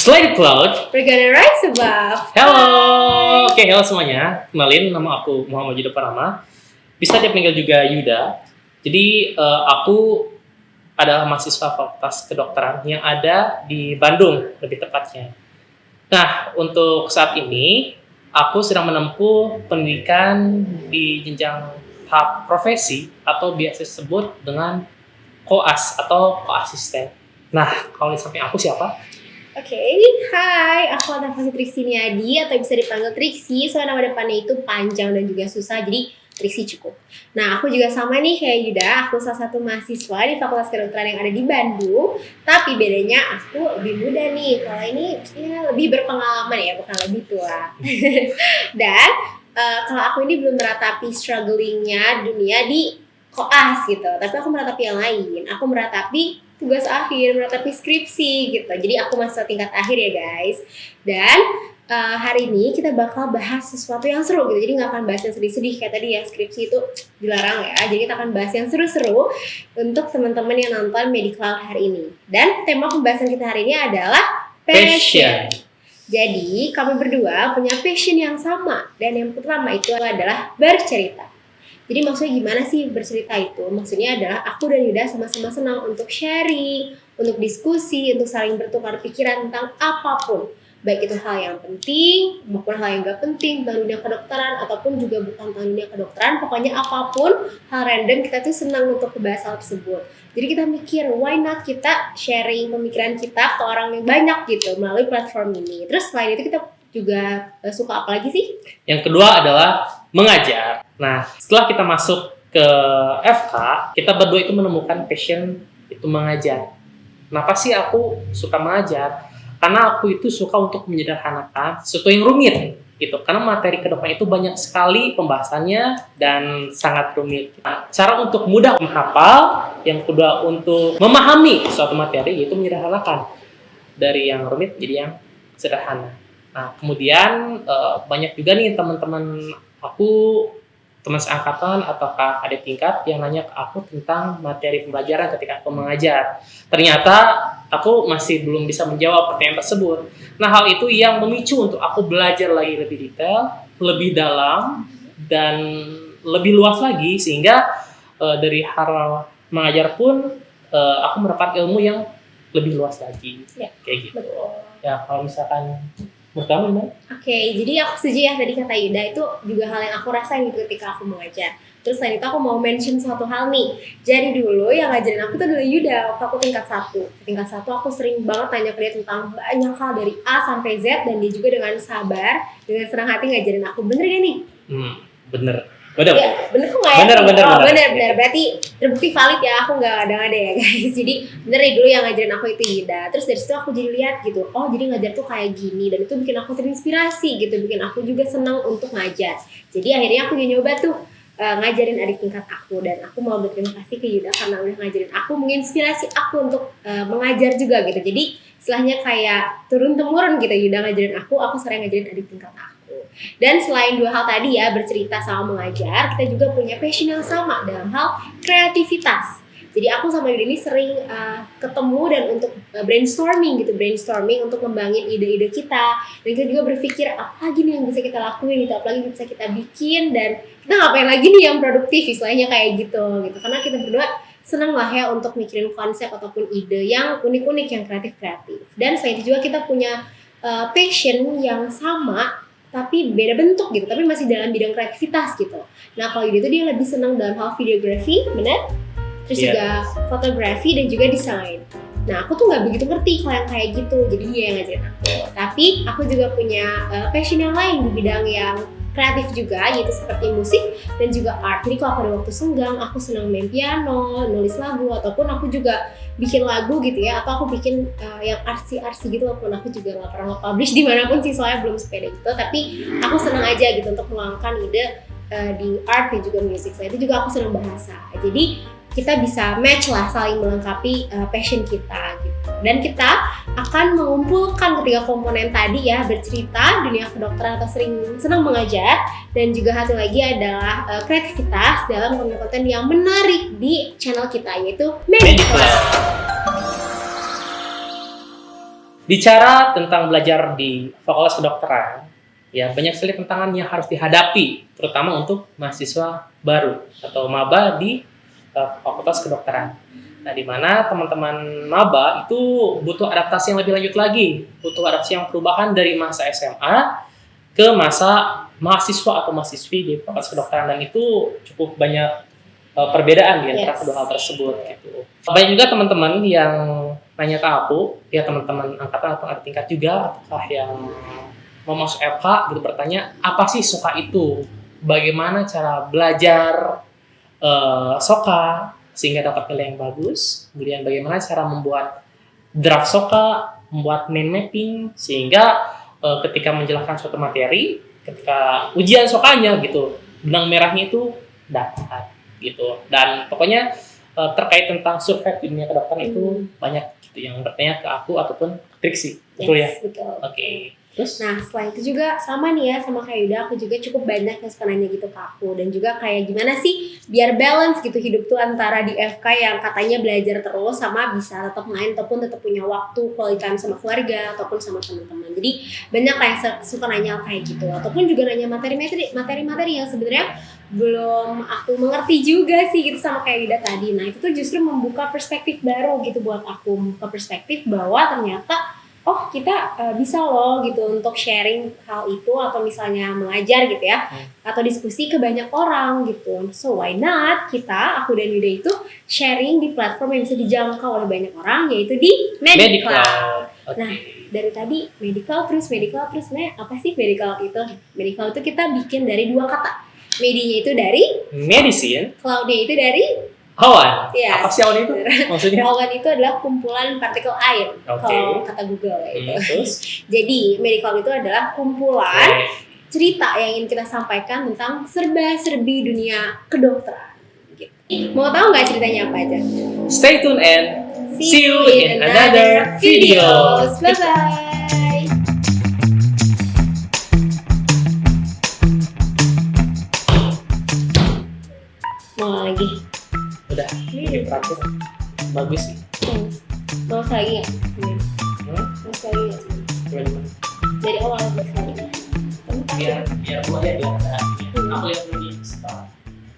Slide Cloud. We're gonna rise above. Halo, halo semuanya. Kenalin, nama aku Muhammad Yuda Parama. Bisa dipanggil juga Yuda. Jadi aku adalah mahasiswa Fakultas Kedokteran yang ada di Bandung, lebih tepatnya. Nah, untuk saat ini aku sedang menempuh pendidikan di jenjang tahap profesi atau biasa disebut dengan koas atau koasisten. Nah, kalau di samping aku siapa? Oke, hai, aku Nafasi Triksi Niadi atau bisa dipanggil Triksi. Soalnya nama depannya itu panjang dan juga susah, jadi Triksi cukup. Nah, aku juga sama nih kayak Yuda, aku salah satu mahasiswa di Fakultas Kedokteran yang ada di Bandung. Tapi bedanya aku lebih muda nih, kalau ini ya lebih berpengalaman ya, bukan lebih tua. Dan kalau aku ini belum meratapi strugglingnya dunia di koas gitu, tapi aku meratapi yang lain. Aku meratapi tugas akhir, meratapi skripsi gitu. Jadi aku masih tingkat akhir ya guys. Dan hari ini kita bakal bahas sesuatu yang seru gitu. Jadi nggak akan bahas yang sedih-sedih kayak tadi ya, skripsi itu dilarang ya. Jadi kita akan bahas yang seru-seru untuk teman-teman yang nonton Medicloud hari ini. Dan tema pembahasan kita hari ini adalah passion. Jadi kami berdua punya passion yang sama. Dan yang pertama itu adalah bercerita. Jadi maksudnya gimana sih bercerita itu? Maksudnya adalah aku dan Yuda sama-sama senang untuk sharing, untuk diskusi, untuk saling bertukar pikiran tentang apapun. Baik itu hal yang penting, maupun hal yang gak penting tentang dunia kedokteran, ataupun juga bukan tentang dunia kedokteran. Pokoknya apapun, hal random kita tuh senang untuk membahas hal tersebut. Jadi kita mikir, why not kita sharing pemikiran kita ke orang yang banyak gitu melalui platform ini. Terus selain itu kita juga suka apa lagi sih? Yang kedua adalah mengajar. Nah, setelah kita masuk ke FK, kita berdua itu menemukan passion itu mengajar. Kenapa sih aku suka mengajar? Karena aku itu suka untuk menyederhanakan sesuatu yang rumit gitu. Karena materi kedokteran itu banyak sekali pembahasannya dan sangat rumit. Nah, cara untuk mudah menghafal, yang kedua untuk memahami suatu materi yaitu menyederhanakan dari yang rumit jadi yang sederhana. Nah, kemudian banyak juga nih teman-teman aku, teman seangkatan ataukah adik tingkat yang nanya ke aku tentang materi pembelajaran ketika aku mengajar. Ternyata aku masih belum bisa menjawab pertanyaan tersebut. Nah, hal itu yang memicu untuk aku belajar lagi lebih detail, lebih dalam, dan lebih luas lagi, sehingga dari hal mengajar pun aku mendapat ilmu yang lebih luas lagi. Ya, kayak gitu. Betul. Ya, kalau misalkan pertama, Oke, jadi aku setuju ya tadi kata Yuda, itu juga hal yang aku rasain gitu ketika aku mengajar. Terus selain itu aku mau mention suatu hal nih. Jadi dulu yang ngajarin aku tuh adalah Yuda waktu aku tingkat 1. Tingkat 1 aku sering banget tanya ke dia tentang banyak hal dari A sampai Z, dan dia juga dengan sabar, dengan senang hati ngajarin aku. Bener gak nih? Bener. Bener. Ya, bener kok nggak ya? Bener. Berarti terbukti valid ya, aku nggak ada ya guys. Jadi bener ya dulu yang ngajarin aku itu Yuda. Terus dari situ aku jadi lihat gitu, oh jadi ngajar tuh kayak gini, dan itu bikin aku terinspirasi gitu, bikin aku juga senang untuk ngajar. Jadi akhirnya aku nyoba tuh ngajarin adik tingkat aku, dan aku mau berterima kasih ke Yuda karena udah ngajarin aku, menginspirasi aku untuk mengajar juga gitu. Jadi istilahnya kayak turun temurun gitu, Yuda ngajarin aku sering ngajarin adik tingkat aku. Dan selain dua hal tadi ya, bercerita sama mengajar, kita juga punya passion yang sama dalam hal kreativitas. Jadi aku sama Yuda ini sering ketemu dan untuk brainstorming untuk ngembangin ide-ide kita. Dan kita juga berpikir apa lagi nih yang bisa kita lakuin gitu, apa lagi bisa kita bikin, dan kita ngapain lagi nih yang produktif, istilahnya kayak gitu. Karena kita berdua senang lah ya untuk mikirin konsep ataupun ide yang unik-unik, yang kreatif-kreatif. Dan selain itu juga kita punya passion yang sama, tapi beda bentuk gitu, tapi masih dalam bidang kreativitas gitu. Nah, kalau Yuda itu dia lebih senang dalam hal videografi, benar? Terus juga fotografi dan juga desain. Nah, aku tuh nggak begitu ngerti kalau yang kayak gitu, jadi dia yang ngajarin aku. Tapi aku juga punya passion yang lain di bidang yang kreatif juga, yaitu seperti musik dan juga art. Jadi kalau ada waktu senggang, aku senang main piano, nulis lagu, ataupun aku juga bikin lagu gitu ya, atau aku bikin yang artsy gitu, walaupun aku juga nggak pernah nge-publish dimanapun sih, soalnya belum sepede gitu. Tapi aku senang aja gitu untuk meluangkan ide di art dan juga musik. Selain itu juga aku senang bahasa. Jadi kita bisa match lah, saling melengkapi passion kita gitu. Dan kita akan mengumpulkan ketiga komponen tadi ya, bercerita, dunia kedokteran atau senang mengajar, dan juga satu lagi adalah kreativitas dalam konten-konten yang menarik di channel kita, yaitu Medicloud. Bicara tentang belajar di Fakultas Kedokteran, ya banyak sekali tantangan yang harus dihadapi, terutama untuk mahasiswa baru atau maba di Fakultas Kedokteran. Nah, di mana teman-teman maba itu butuh adaptasi yang lebih lanjut lagi, butuh adaptasi yang perubahan dari masa SMA ke masa mahasiswa atau mahasiswi di Fakultas Kedokteran, dan itu cukup banyak perbedaan di antara kedua hal tersebut gitu. Banyak juga teman-teman yang nanya ke aku, ya teman-teman angkatan atau adik tingkat juga, apakah yang mau masuk FK gitu, bertanya apa sih Soka itu, bagaimana cara belajar Soka sehingga dapat nilai yang bagus, kemudian bagaimana cara membuat draft Soka, membuat mind mapping sehingga ketika menjelaskan suatu materi, ketika ujian Sokanya gitu, benang merahnya itu dapat gitu. Dan pokoknya terkait tentang survei di dunia kedokteran itu banyak gitu yang bertanya ke aku ataupun ke Triksi, betul ya? Betul. Oke. Terus? Nah, setelah itu juga sama nih ya, sama kayak Yuda, aku juga cukup banyak yang suka nanya gitu ke aku. Dan juga kayak gimana sih biar balance gitu hidup tuh antara di FK yang katanya belajar terus sama bisa tetap main ataupun tetap punya waktu quality time sama keluarga ataupun sama teman-teman. Jadi banyak kayak suka nanya kayak gitu. Ataupun juga nanya materi-materi yang sebenarnya belum aku mengerti juga sih gitu sama kayak Yuda tadi. Nah, itu tuh justru membuka perspektif baru gitu buat aku. Membuka perspektif bahwa ternyata oh kita bisa loh gitu untuk sharing hal itu atau misalnya mengajar gitu ya atau diskusi ke banyak orang gitu. So why not aku dan Yuda itu sharing di platform yang bisa dijangkau oleh banyak orang, yaitu di Medicloud. Okay. Nah, dari tadi medical terus apa sih medical itu? Medical itu kita bikin dari dua kata. Medinya itu dari medicine, cloud-nya itu dari awan. Yes. Apa sih awan itu? Maksudnya? Awan itu adalah kumpulan partikel air. Kalau kata Google itu. Jadi medical itu adalah kumpulan cerita yang ingin kita sampaikan tentang serba-serbi dunia kedokteran. Gitu. Mau tahu nggak ceritanya apa aja? Stay tuned and see you in another video. Bye bye. Mau lagi? Udah, ini terakhir. Bagus sih. Mau lagi nggak? Mau lagi nggak? Dari awal sampai sekarang. Biar gua ya biar aku lihat dulu.